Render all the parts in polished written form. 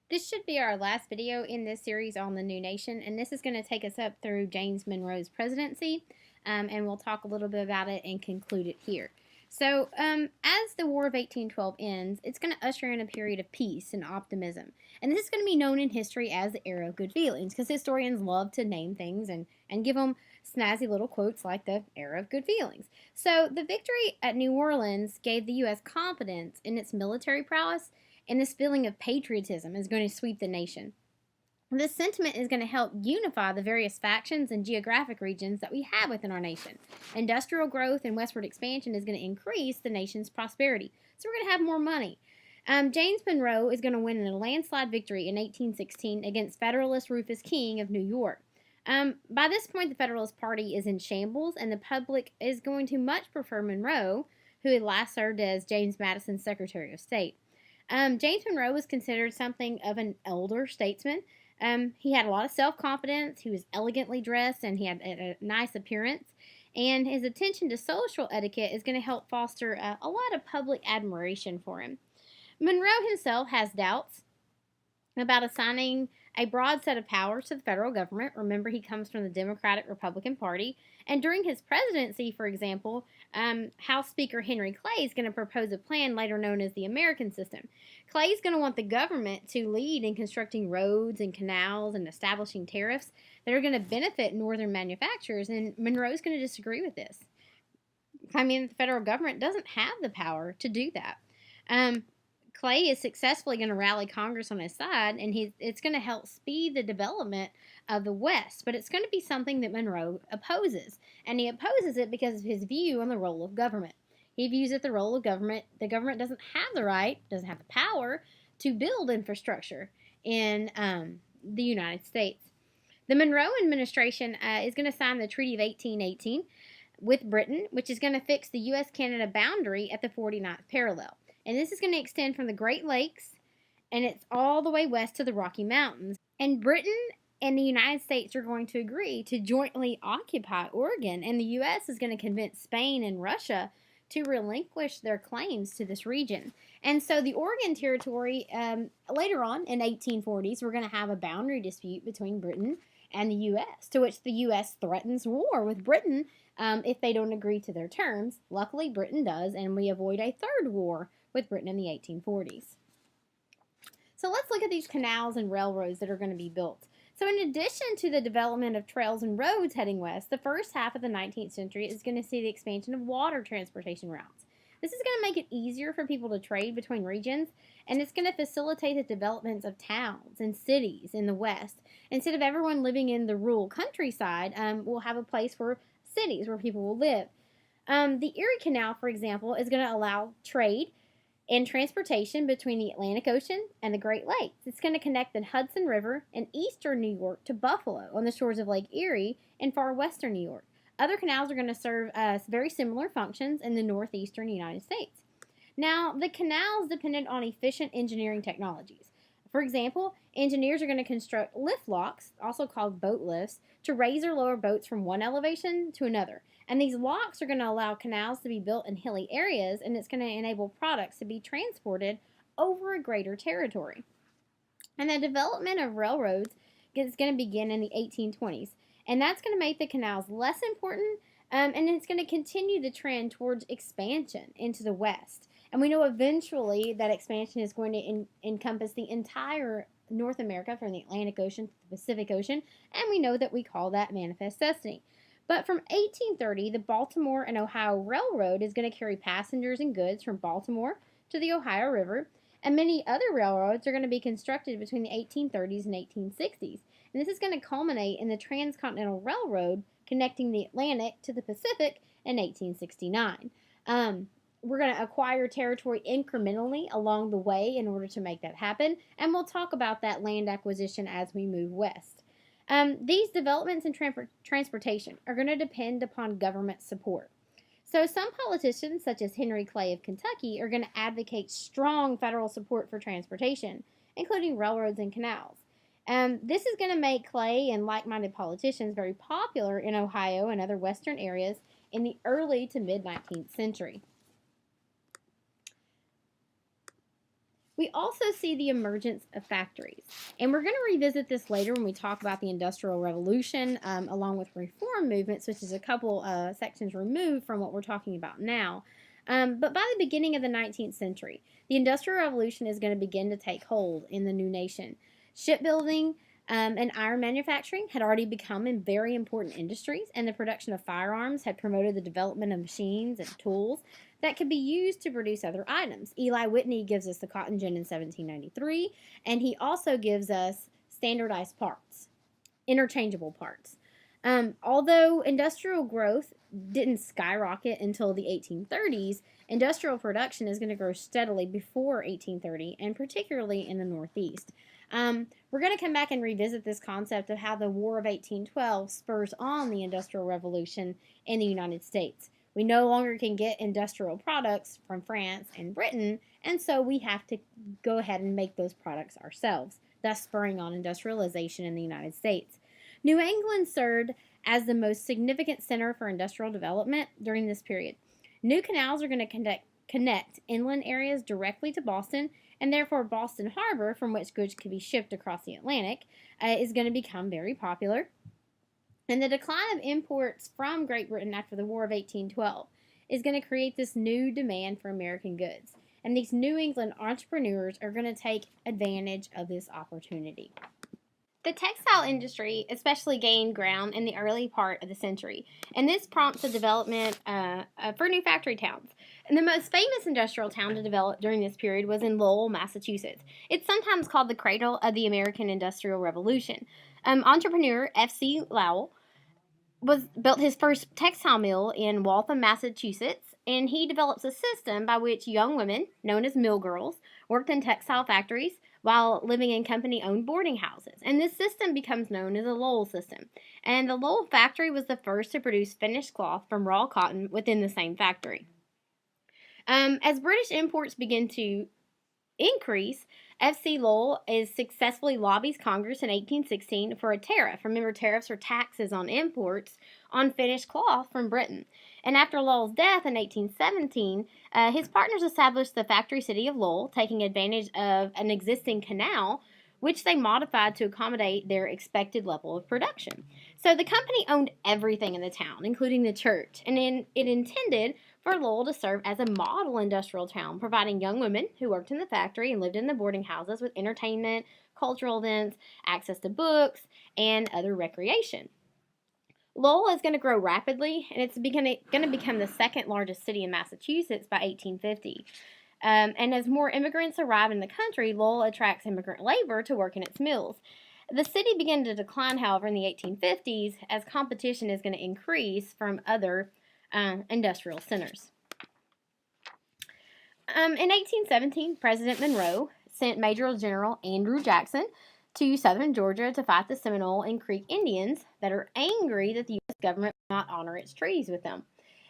This should be our last video in this series on the new nation, and this is going to take us up through James Monroe's presidency, and we'll talk a little bit about it and conclude it here. So, as the War of 1812 ends, it's going to usher in a period of peace and optimism, and this is going to be known in history as the Era of Good Feelings, because historians love to name things and give them snazzy little quotes like the Era of Good Feelings. So, the victory at New Orleans gave the U.S. confidence in its military prowess, and this feeling of patriotism is going to sweep the nation. This sentiment is going to help unify the various factions and geographic regions that we have within our nation. Industrial growth and westward expansion is going to increase the nation's prosperity. So we're going to have more money. James Monroe is going to win in a landslide victory in 1816 against Federalist Rufus King of New York. By this point, the Federalist Party is in shambles, and the public is going to much prefer Monroe, who had last served as James Madison's Secretary of State. James Monroe was considered something of an elder statesman. He had a lot of self-confidence, he was elegantly dressed, and he had a nice appearance. And his attention to social etiquette is going to help foster a lot of public admiration for him. Monroe himself has doubts about assigning a broad set of powers to the federal government. Remember, he comes from the Democratic Republican Party. And during his presidency, for example, House Speaker Henry Clay is going to propose a plan later known as the American system. Clay is going to want the government to lead in constructing roads and canals and establishing tariffs that are going to benefit northern manufacturers, and Monroe is going to disagree with this. I mean, the federal government doesn't have the power to do that. Clay is successfully going to rally Congress on his side, and it's going to help speed the development of the West, but it's going to be something that Monroe opposes, and he opposes it because of his view on the role of government. He views that the government doesn't have the right, doesn't have the power to build infrastructure in the United States. The Monroe administration is going to sign the Treaty of 1818 with Britain, which is going to fix the U.S.-Canada boundary at the 49th parallel. And this is going to extend from the Great Lakes, and it's all the way west to the Rocky Mountains. And Britain and the United States are going to agree to jointly occupy Oregon, and the U.S. is going to convince Spain and Russia to relinquish their claims to this region. And so the Oregon Territory, later on in 1840s, we're going to have a boundary dispute between Britain and the U.S., to which the U.S. threatens war with Britain if they don't agree to their terms. Luckily, Britain does, and we avoid a third war with Britain in the 1840s. So let's look at these canals and railroads that are going to be built. So in addition to the development of trails and roads heading west, the first half of the 19th century is going to see the expansion of water transportation routes. This is going to make it easier for people to trade between regions, and it's going to facilitate the developments of towns and cities in the West. Instead of everyone living in the rural countryside, we'll have a place for cities where people will live. The Erie Canal, for example, is going to allow trade and transportation between the Atlantic Ocean and the Great Lakes. It's going to connect the Hudson River in eastern New York to Buffalo on the shores of Lake Erie in far western New York. Other canals are going to serve very similar functions in the northeastern United States. Now, the canals depended on efficient engineering technologies. For example, engineers are going to construct lift locks, also called boat lifts, to raise or lower boats from one elevation to another. And these locks are going to allow canals to be built in hilly areas, and it's going to enable products to be transported over a greater territory. And the development of railroads is going to begin in the 1820s, and that's going to make the canals less important, and it's going to continue the trend towards expansion into the West. And we know eventually that expansion is going to encompass the entire North America from the Atlantic Ocean to the Pacific Ocean, and we know that we call that manifest destiny. But from 1830, the Baltimore and Ohio Railroad is going to carry passengers and goods from Baltimore to the Ohio River, and many other railroads are going to be constructed between the 1830s and 1860s. And this is going to culminate in the Transcontinental Railroad connecting the Atlantic to the Pacific in 1869. We're going to acquire territory incrementally along the way in order to make that happen, and we'll talk about that land acquisition as we move west. These developments in transportation are going to depend upon government support. So some politicians, such as Henry Clay of Kentucky, are going to advocate strong federal support for transportation, including railroads and canals. This is going to make Clay and like-minded politicians very popular in Ohio and other western areas in the early to mid-19th century. We also see the emergence of factories. And we're going to revisit this later when we talk about the Industrial Revolution, along with reform movements, which is a couple sections removed from what we're talking about now. But by the beginning of the 19th century, the Industrial Revolution is going to begin to take hold in the new nation. Shipbuilding and iron manufacturing had already become very important industries, and the production of firearms had promoted the development of machines and tools that could be used to produce other items. Eli Whitney gives us the cotton gin in 1793, and he also gives us standardized parts, interchangeable parts. Although industrial growth didn't skyrocket until the 1830s, industrial production is going to grow steadily before 1830, and particularly in the Northeast. We're going to come back and revisit this concept of how the War of 1812 spurs on the Industrial Revolution in the United States. We no longer can get industrial products from France and Britain, and so we have to go ahead and make those products ourselves, thus spurring on industrialization in the United States. New England served as the most significant center for industrial development during this period. New canals are going to connect inland areas directly to Boston, and therefore Boston Harbor, from which goods could be shipped across the Atlantic, is going to become very popular. And the decline of imports from Great Britain after the War of 1812 is going to create this new demand for American goods. And these New England entrepreneurs are going to take advantage of this opportunity. The textile industry especially gained ground in the early part of the century, and this prompts the development for new factory towns. And the most famous industrial town to develop during this period was in Lowell, Massachusetts. It's sometimes called the cradle of the American Industrial Revolution. Entrepreneur F.C. Lowell built his first textile mill in Waltham, Massachusetts, and he develops a system by which young women, known as mill girls, worked in textile factories while living in company-owned boarding houses. And this system becomes known as the Lowell system. And the Lowell factory was the first to produce finished cloth from raw cotton within the same factory. As British imports begin to increase, F.C. Lowell successfully lobbies Congress in 1816 for a tariff. Remember, tariffs are taxes on imports on finished cloth from Britain. And after Lowell's death in 1817, his partners established the factory city of Lowell, taking advantage of an existing canal, which they modified to accommodate their expected level of production. So the company owned everything in the town, including the church, and it intended for Lowell to serve as a model industrial town, providing young women who worked in the factory and lived in the boarding houses with entertainment, cultural events, access to books, and other recreation. Lowell is going to grow rapidly, and it's going to become the second largest city in Massachusetts by 1850. And as more immigrants arrive in the country, Lowell attracts immigrant labor to work in its mills. The city began to decline, however, in the 1850s as competition is going to increase from other industrial centers. In 1817, President Monroe sent Major General Andrew Jackson to southern Georgia to fight the Seminole and Creek Indians that are angry that the U.S. government will not honor its treaties with them.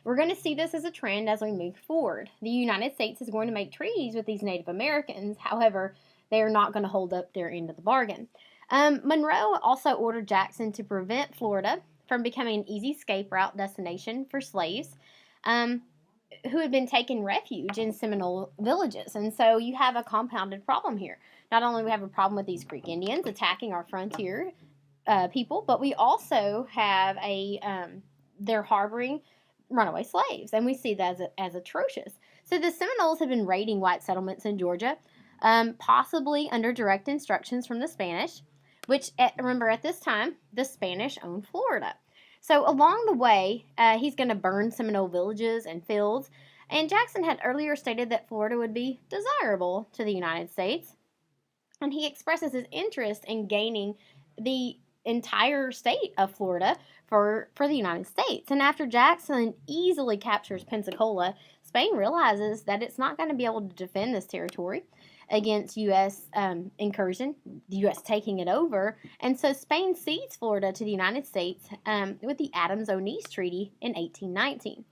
We're going to see this as a trend as we move forward. The United States is going to make treaties with these Native Americans. However, they are not going to hold up their end of the bargain. Monroe also ordered Jackson to prevent Florida from becoming an easy escape route destination for slaves who had been taking refuge in Seminole villages. And so you have a compounded problem here. Not only do we have a problem with these Creek Indians attacking our frontier people, but we also have they're harboring runaway slaves, and we see that as atrocious. So the Seminoles have been raiding white settlements in Georgia, possibly under direct instructions from the Spanish, which, remember, at this time, the Spanish owned Florida. So along the way, he's going to burn Seminole villages and fields, and Jackson had earlier stated that Florida would be desirable to the United States, and he expresses his interest in gaining the entire state of Florida for the United States. And after Jackson easily captures Pensacola, Spain realizes that it's not going to be able to defend this territory against U.S. Incursion, the U.S. taking it over. And so Spain cedes Florida to the United States with the Adams-Onis Treaty in 1819.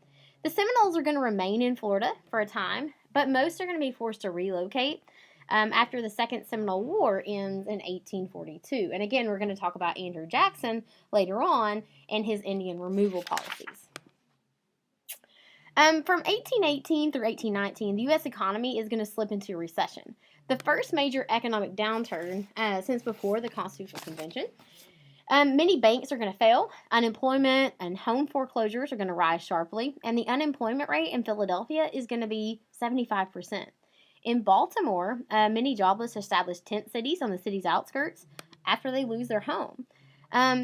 The Seminoles are going to remain in Florida for a time, but most are going to be forced to relocate after the Second Seminole War ends in 1842. And again, we're going to talk about Andrew Jackson later on and his Indian removal policies. From 1818 through 1819, the U.S. economy is going to slip into a recession. the first major economic downturn since before the Constitutional Convention. Many banks are going to fail. Unemployment and home foreclosures are going to rise sharply, and the unemployment rate in Philadelphia is going to be 75%. In Baltimore, many jobless establish tent cities on the city's outskirts after they lose their home.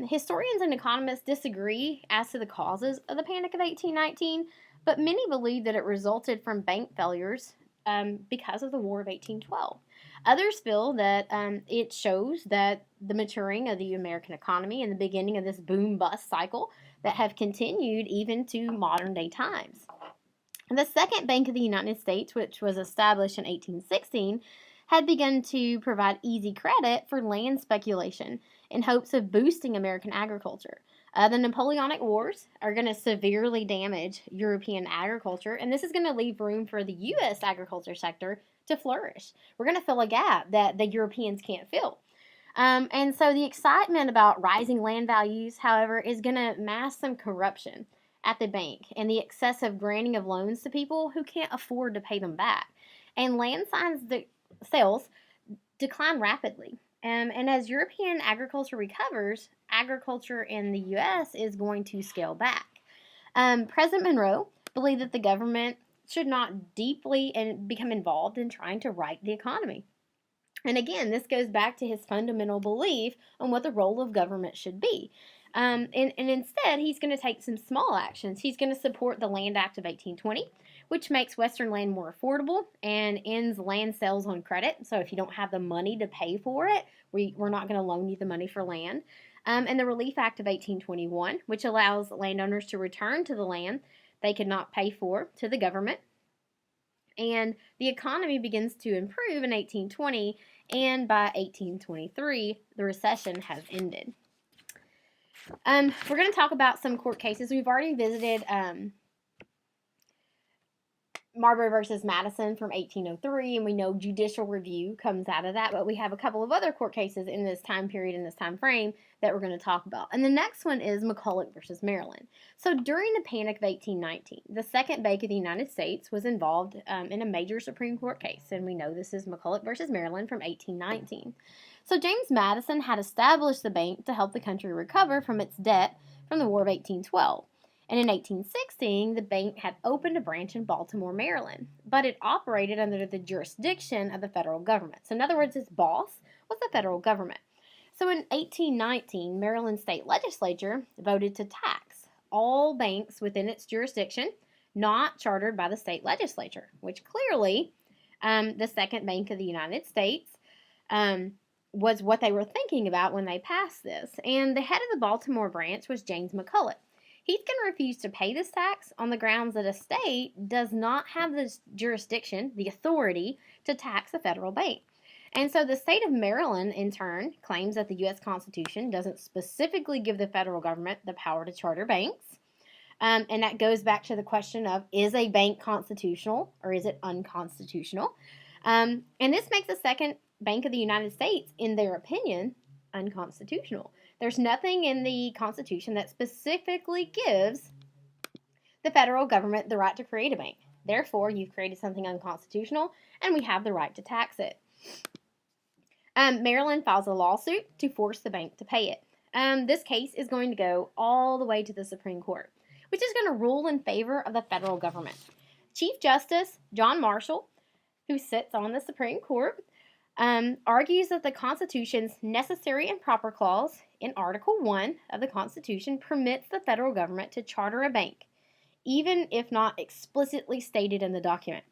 Historians and economists disagree as to the causes of the Panic of 1819, but many believe that it resulted from bank failures because of the War of 1812. Others feel that it shows that the maturing of the American economy and the beginning of this boom-bust cycle that have continued even to modern-day times. The Second Bank of the United States, which was established in 1816, had begun to provide easy credit for land speculation in hopes of boosting American agriculture. The Napoleonic Wars are going to severely damage European agriculture, and this is going to leave room for the U.S. agriculture sector to flourish. We're going to fill a gap that the Europeans can't fill. And so the excitement about rising land values, however, is going to mask some corruption at the bank and the excessive granting of loans to people who can't afford to pay them back. And land sales decline rapidly. And as European agriculture recovers, agriculture in the U.S. is going to scale back. President Monroe believed that the government should not deeply become involved in trying to right the economy. And again, this goes back to his fundamental belief on what the role of government should be. And instead, he's going to take some small actions. He's going to support the Land Act of 1820, which makes Western land more affordable and ends land sales on credit. So if you don't have the money to pay for it, we're not going to loan you the money for land. And the Relief Act of 1821, which allows landowners to return to the land they could not pay for to the government. And the economy begins to improve in 1820, and by 1823, the recession has ended. We're going to talk about some court cases. We've already visited Marbury versus Madison from 1803, and we know judicial review comes out of that, but we have a couple of other court cases in this time period, in this time frame, that we're going to talk about. And the next one is McCulloch versus Maryland. So during the Panic of 1819, the Second Bank of the United States was involved in a major Supreme Court case, and we know this is McCulloch versus Maryland from 1819. So James Madison had established the bank to help the country recover from its debt from the War of 1812. And in 1816, the bank had opened a branch in Baltimore, Maryland, but it operated under the jurisdiction of the federal government. So in other words, its boss was the federal government. So in 1819, Maryland state legislature voted to tax all banks within its jurisdiction not chartered by the state legislature, which clearly the Second Bank of the United States was what they were thinking about when they passed this. And the head of the Baltimore branch was James McCulloch. He's going to refuse to pay this tax on the grounds that a state does not have the jurisdiction, the authority, to tax a federal bank. And so the state of Maryland, in turn, claims that the U.S. Constitution doesn't specifically give the federal government the power to charter banks. And that goes back to the question of, is a bank constitutional or is it unconstitutional? And this makes the Second Bank of the United States, in their opinion, unconstitutional. There's nothing in the Constitution that specifically gives the federal government the right to create a bank. Therefore, you've created something unconstitutional, and we have the right to tax it. Maryland files a lawsuit to force the bank to pay it. This case is going to go all the way to the Supreme Court, which is going to rule in favor of the federal government. Chief Justice John Marshall, who sits on the Supreme Court, argues that the Constitution's necessary and proper clause in Article 1 of the Constitution permits the federal government to charter a bank, even if not explicitly stated in the document.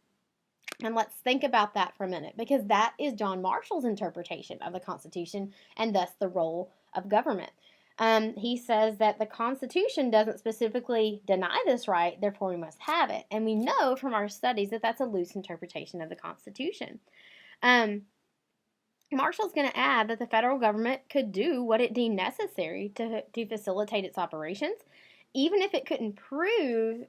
And let's think about that for a minute, because that is John Marshall's interpretation of the Constitution and thus the role of government. He says that the Constitution doesn't specifically deny this right, therefore we must have it. And we know from our studies that that's a loose interpretation of the Constitution. Marshall's going to add that the federal government could do what it deemed necessary to facilitate its operations, even if it couldn't prove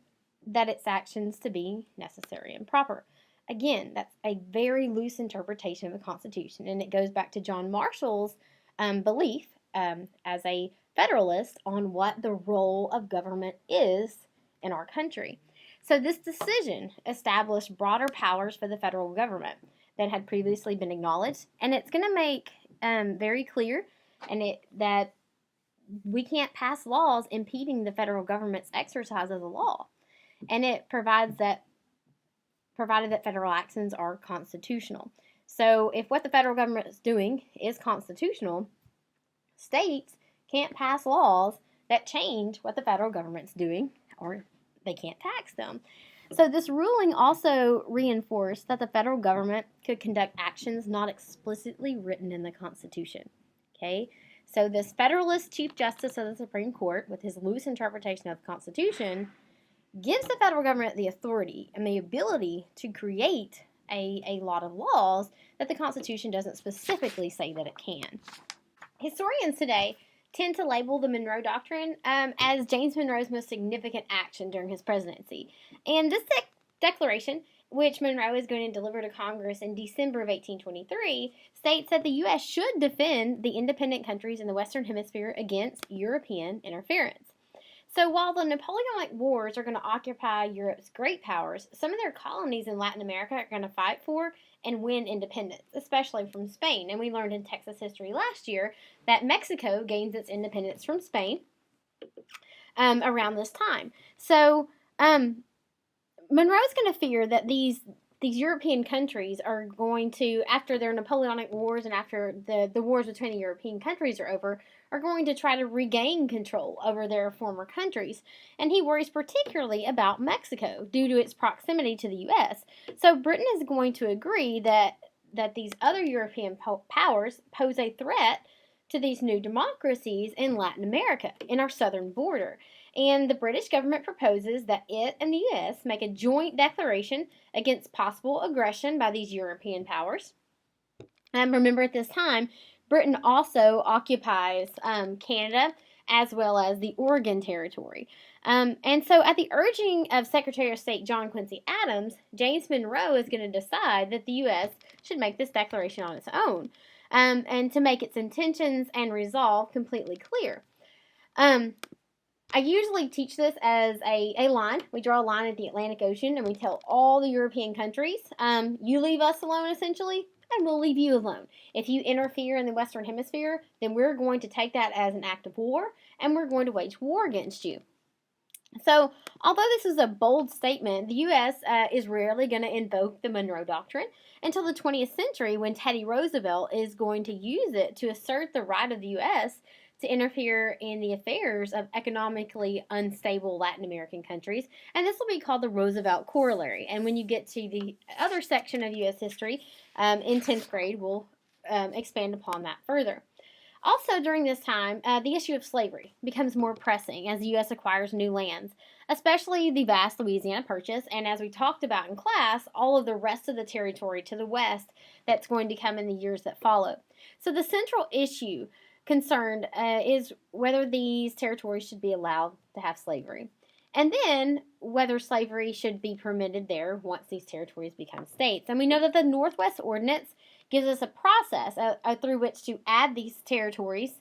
that its actions to be necessary and proper. Again, that's a very loose interpretation of the Constitution, and it goes back to John Marshall's belief as a Federalist on what the role of government is in our country. So this decision established broader powers for the federal government. that had previously been acknowledged. And it's going to make very clear that we can't pass laws impeding the federal government's exercise of the law. And it provided that federal actions are constitutional. So if what the federal government is doing is constitutional, states can't pass laws that change what the federal government's doing, or they can't tax them. So this ruling also reinforced that the federal government could conduct actions not explicitly written in the Constitution. Okay? So this Federalist Chief Justice of the Supreme Court, with his loose interpretation of the Constitution, gives the federal government the authority and the ability to create a lot of laws that the Constitution doesn't specifically say that it can. Historians today tend to label the Monroe Doctrine as James Monroe's most significant action during his presidency. And this declaration, which Monroe is going to deliver to Congress in December of 1823, states that the U.S. should defend the independent countries in the Western Hemisphere against European interference. So while the Napoleonic Wars are going to occupy Europe's great powers, some of their colonies in Latin America are going to fight for and win independence, especially from Spain. And we learned in Texas history last year that Mexico gains its independence from Spain around this time. So Monroe's going to fear that these European countries are going to, after their Napoleonic Wars and after the wars between the European countries are over, are going to try to regain control over their former countries. And he worries particularly about Mexico due to its proximity to the U.S. So Britain is going to agree that these other European powers pose a threat to these new democracies in Latin America, in our southern border. And the British government proposes that it and the U.S. make a joint declaration against possible aggression by these European powers. Remember, at this time, Britain also occupies Canada as well as the Oregon Territory. And so at the urging of Secretary of State John Quincy Adams, James Monroe is going to decide that the U.S. should make this declaration on its own, and to make its intentions and resolve completely clear. I usually teach this as a line. We draw a line at the Atlantic Ocean and we tell all the European countries, you leave us alone essentially, and we'll leave you alone. If you interfere in the Western Hemisphere, then we're going to take that as an act of war and we're going to wage war against you. So, although this is a bold statement, the U.S. Is rarely going to invoke the Monroe Doctrine until the 20th century, when Teddy Roosevelt is going to use it to assert the right of the U.S. to interfere in the affairs of economically unstable Latin American countries, and this will be called the Roosevelt Corollary. And when you get to the other section of U.S. history in 10th grade, we'll expand upon that further. Also, during this time, the issue of slavery becomes more pressing as the U.S. acquires new lands, especially the vast Louisiana Purchase, and as we talked about in class, all of the rest of the territory to the west that's going to come in the years that follow. So the central issue concerned is whether these territories should be allowed to have slavery, and then whether slavery should be permitted there once these territories become states. And we know that the Northwest Ordinance gives us a process through which to add these territories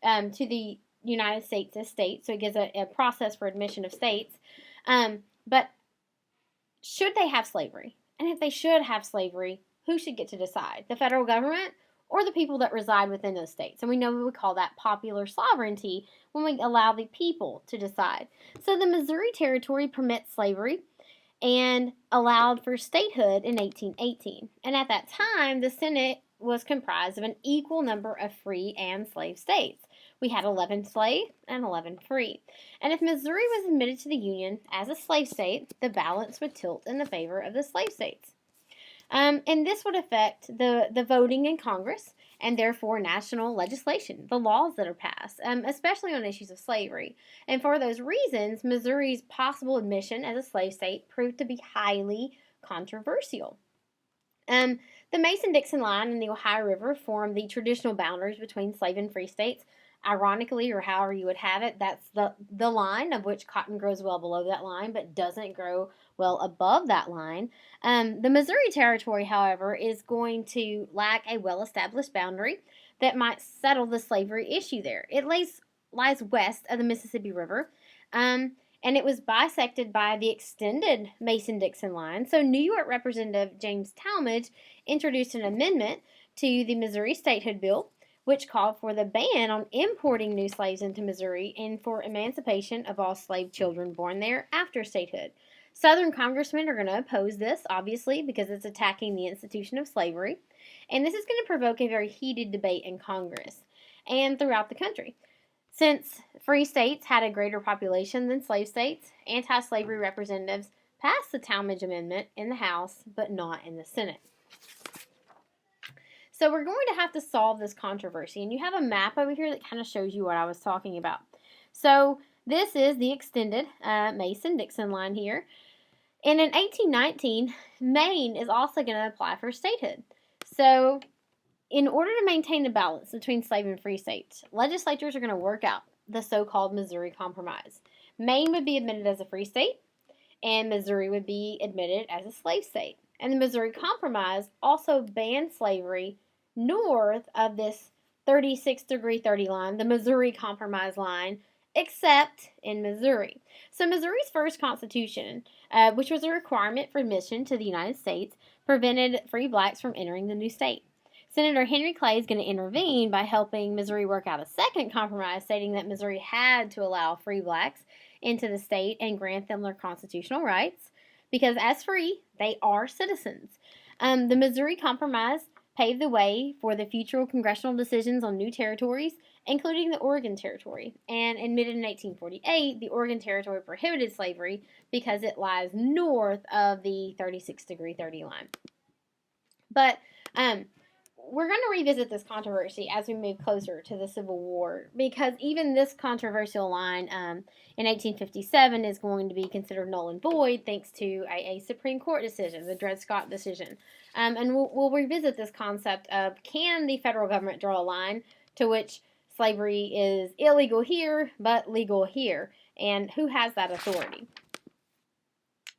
to the United States as states. So it gives a process for admission of states. But should they have slavery? And if they should have slavery, who should get to decide? The federal government or the people that reside within those states? And we know we call that popular sovereignty when we allow the people to decide. So the Missouri Territory permits slavery and allowed for statehood in 1818. And at that time, the Senate was comprised of an equal number of free and slave states. We had 11 slave and 11 free. And if Missouri was admitted to the Union as a slave state, the balance would tilt in the favor of the slave states. And this would affect the voting in Congress and therefore national legislation, the laws that are passed, especially on issues of slavery. And for those reasons, Missouri's possible admission as a slave state proved to be highly controversial. The Mason-Dixon line and the Ohio River form the traditional boundaries between slave and free states. Ironically, or however you would have it, that's the line of which cotton grows well below that line but doesn't grow well above that line. The Missouri Territory, however, is going to lack a well-established boundary that might settle the slavery issue there. It lies west of the Mississippi River, and and it was bisected by the extended Mason-Dixon line. So New York Representative James Talmadge introduced an amendment to the Missouri Statehood Bill, which called for the ban on importing new slaves into Missouri and for emancipation of all slave children born there after statehood. Southern congressmen are going to oppose this, obviously, because it's attacking the institution of slavery. And this is going to provoke a very heated debate in Congress and throughout the country. Since free states had a greater population than slave states, anti-slavery representatives passed the Talmadge Amendment in the House, but not in the Senate. So we're going to have to solve this controversy, and you have a map over here that kind of shows you what I was talking about. So this is the extended Mason-Dixon line here. And in 1819, Maine is also going to apply for statehood. So in order to maintain the balance between slave and free states, legislatures are going to work out the so-called Missouri Compromise. Maine would be admitted as a free state, and Missouri would be admitted as a slave state. And the Missouri Compromise also banned slavery north of this 36-degree 30 line, the Missouri Compromise line, except in Missouri. So Missouri's first constitution, which was a requirement for admission to the United States, prevented free blacks from entering the new state. Senator Henry Clay is going to intervene by helping Missouri work out a second compromise, stating that Missouri had to allow free blacks into the state and grant them their constitutional rights, because as free, they are citizens. The Missouri Compromise paved the way for the future congressional decisions on new territories, including the Oregon Territory. And admitted in 1848, the Oregon Territory prohibited slavery because it lies north of the 36-degree 30 line. But we're going to revisit this controversy as we move closer to the Civil War, because even this controversial line in 1857 is going to be considered null and void thanks to a Supreme Court decision, the Dred Scott decision. And we'll revisit this concept of, can the federal government draw a line to which slavery is illegal here but legal here, and who has that authority?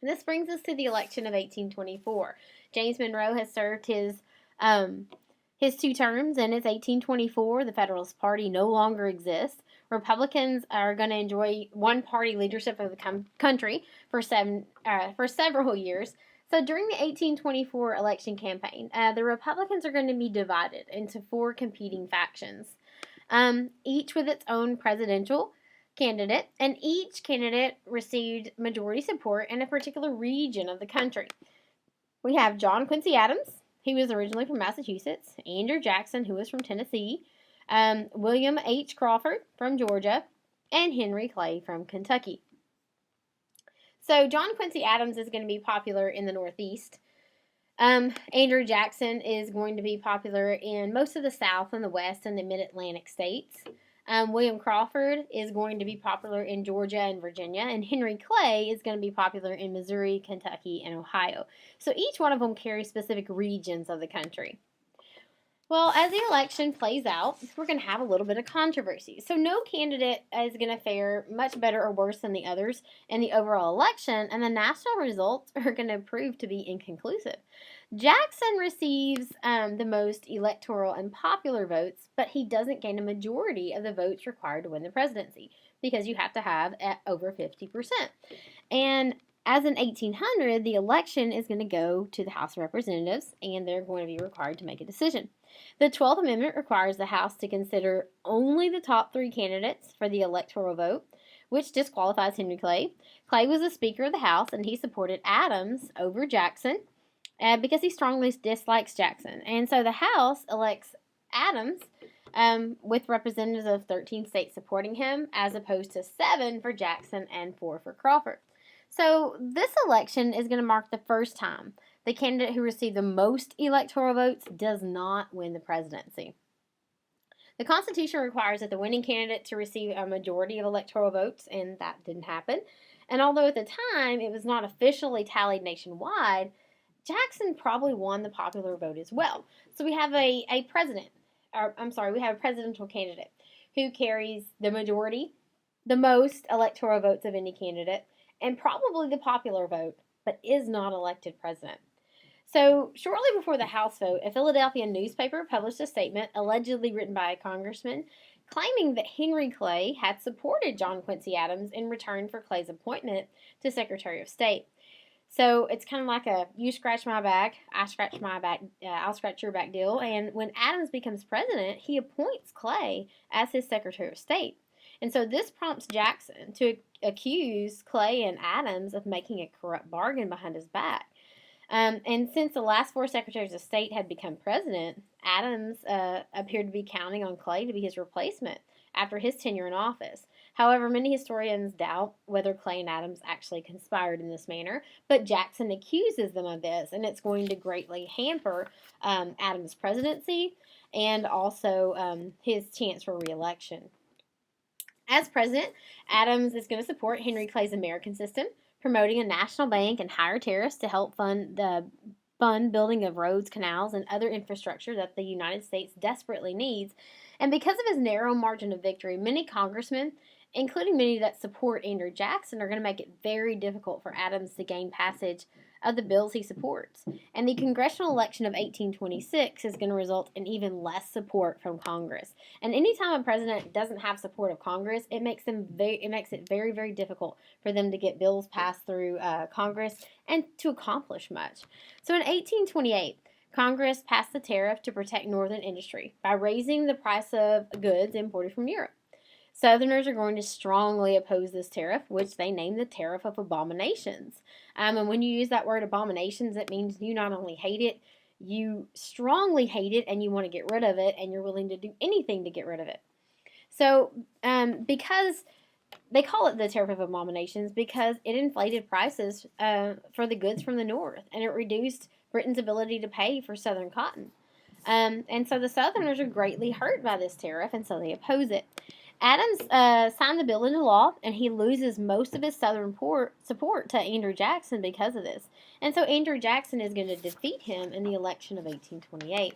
And this brings us to the election of 1824. James Monroe has served his 2 terms, and it's 1824. The Federalist Party no longer exists. Republicans are going to enjoy one-party leadership of the country for several years. So during the 1824 election campaign, the Republicans are going to be divided into 4 competing factions, each with its own presidential candidate, and each candidate received majority support in a particular region of the country. We have John Quincy Adams. He was originally from Massachusetts. Andrew Jackson, who was from Tennessee. William H. Crawford from Georgia. And Henry Clay from Kentucky. So John Quincy Adams is going to be popular in the Northeast. Andrew Jackson is going to be popular in most of the South and the West and the Mid-Atlantic states. William Crawford is going to be popular in Georgia and Virginia, and Henry Clay is going to be popular in Missouri, Kentucky, and Ohio. So each one of them carries specific regions of the country. Well, as the election plays out, we're going to have a little bit of controversy. So no candidate is going to fare much better or worse than the others in the overall election, and the national results are going to prove to be inconclusive. Jackson receives the most electoral and popular votes, but he doesn't gain a majority of the votes required to win the presidency, because you have to have over 50%. And as in 1800, the election is going to go to the House of Representatives, and they're going to be required to make a decision. The 12th Amendment requires the House to consider only the top 3 candidates for the electoral vote, which disqualifies Henry Clay. Clay was the Speaker of the House, and he supported Adams over Jackson because he strongly dislikes Jackson. And so the House elects Adams with representatives of 13 states supporting him, as opposed to 7 for Jackson and 4 for Crawford. So this election is going to mark the first time the candidate who received the most electoral votes does not win the presidency. The Constitution requires that the winning candidate to receive a majority of electoral votes, and that didn't happen. And although at the time it was not officially tallied nationwide, Jackson probably won the popular vote as well. So we have we have a presidential candidate who carries the majority, the most electoral votes of any candidate, and probably the popular vote, but is not elected president. So shortly before the House vote, a Philadelphia newspaper published a statement allegedly written by a congressman claiming that Henry Clay had supported John Quincy Adams in return for Clay's appointment to Secretary of State. So it's kind of like a you scratch my back, I scratch my back, I'll scratch your back deal. And when Adams becomes president, he appoints Clay as his Secretary of State. And so this prompts Jackson to accuse Clay and Adams of making a corrupt bargain behind his back. And since the last 4 Secretaries of State had become president, Adams appeared to be counting on Clay to be his replacement after his tenure in office. However, many historians doubt whether Clay and Adams actually conspired in this manner, but Jackson accuses them of this, and it's going to greatly hamper Adams' presidency and also his chance for re-election. As president, Adams is going to support Henry Clay's American system, promoting a national bank and higher tariffs to help fund building of roads, canals, and other infrastructure that the United States desperately needs. And because of his narrow margin of victory, many congressmen, including many that support Andrew Jackson, are going to make it very difficult for Adams to gain passage of the bills he supports. And the congressional election of 1826 is going to result in even less support from Congress. And anytime a president doesn't have support of Congress, it makes it very, very difficult for them to get bills passed through Congress and to accomplish much. So in 1828, Congress passed the tariff to protect northern industry by raising the price of goods imported from Europe. Southerners are going to strongly oppose this tariff, which they named the Tariff of Abominations. And when you use that word abominations, it means you not only hate it, you strongly hate it, and you want to get rid of it, and you're willing to do anything to get rid of it. So, because they call it the Tariff of Abominations, because it inflated prices for the goods from the North, and it reduced Britain's ability to pay for Southern cotton. And so the Southerners are greatly hurt by this tariff, and so they oppose it. Adams signed the bill into law, and he loses most of his Southern support to Andrew Jackson because of this. And so Andrew Jackson is going to defeat him in the election of 1828.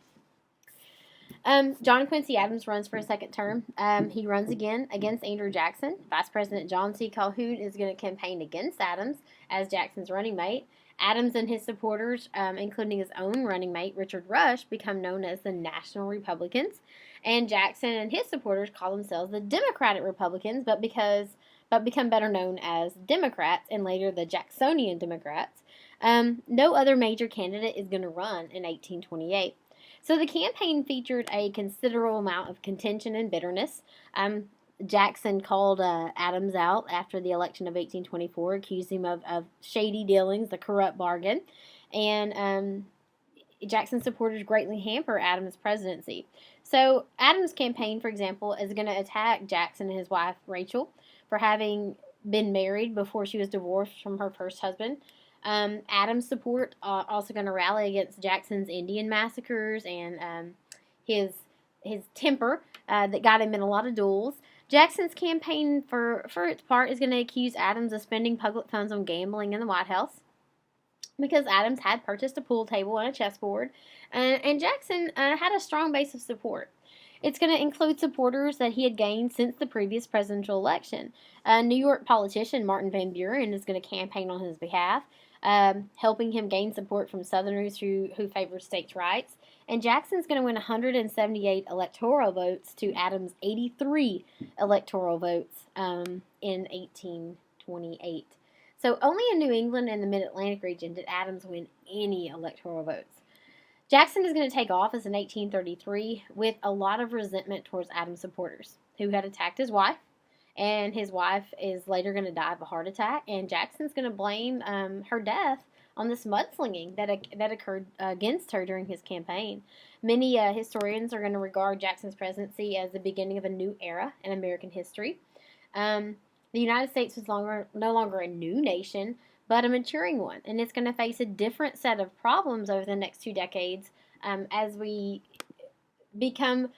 John Quincy Adams runs for a second term. He runs again against Andrew Jackson. Vice President John C. Calhoun is going to campaign against Adams as Jackson's running mate. Adams and his supporters, including his own running mate, Richard Rush, become known as the National Republicans. And Jackson and his supporters call themselves the Democratic Republicans, but become better known as Democrats and later the Jacksonian Democrats. No other major candidate is going to run in 1828. So the campaign featured a considerable amount of contention and bitterness. Jackson called Adams out after the election of 1824, accused him of shady dealings, the corrupt bargain, and Jackson's supporters greatly hamper Adams' presidency. So Adams' campaign, for example, is going to attack Jackson and his wife, Rachel, for having been married before she was divorced from her first husband. Adams' support also going to rally against Jackson's Indian massacres and his temper that got him in a lot of duels. Jackson's campaign, for its part, is going to accuse Adams of spending public funds on gambling in the White House because Adams had purchased a pool table and a chessboard, and Jackson had a strong base of support. It's going to include supporters that he had gained since the previous presidential election. New York politician Martin Van Buren is going to campaign on his behalf, helping him gain support from Southerners who favor states' rights. And Jackson's going to win 178 electoral votes to Adams' 83 electoral votes in 1828. So only in New England and the Mid-Atlantic region did Adams win any electoral votes. Jackson is going to take office in 1833 with a lot of resentment towards Adams' supporters, who had attacked his wife, and his wife is later going to die of a heart attack, and Jackson's going to blame her death on this mudslinging that occurred against her during his campaign. Many historians are going to regard Jackson's presidency as the beginning of a new era in American history. The United States was no longer a new nation, but a maturing one, and it's going to face a different set of problems over the next 2 decades as we become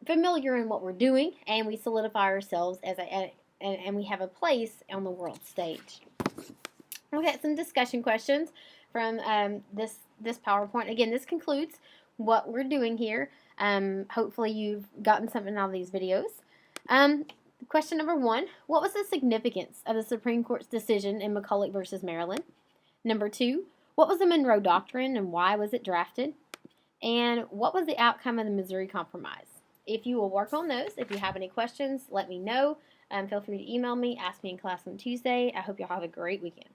familiar in what we're doing, and we solidify ourselves and we have a place on the world stage. We'll get some discussion questions from this PowerPoint. Again, this concludes what we're doing here. Hopefully you've gotten something out of these videos. Question number 1, what was the significance of the Supreme Court's decision in McCulloch versus Maryland? Number 2, what was the Monroe Doctrine and why was it drafted? And what was the outcome of the Missouri Compromise? if you will work on those, if you have any questions, let me know. Feel free to email me, ask me in class on Tuesday. I hope y'all have a great weekend.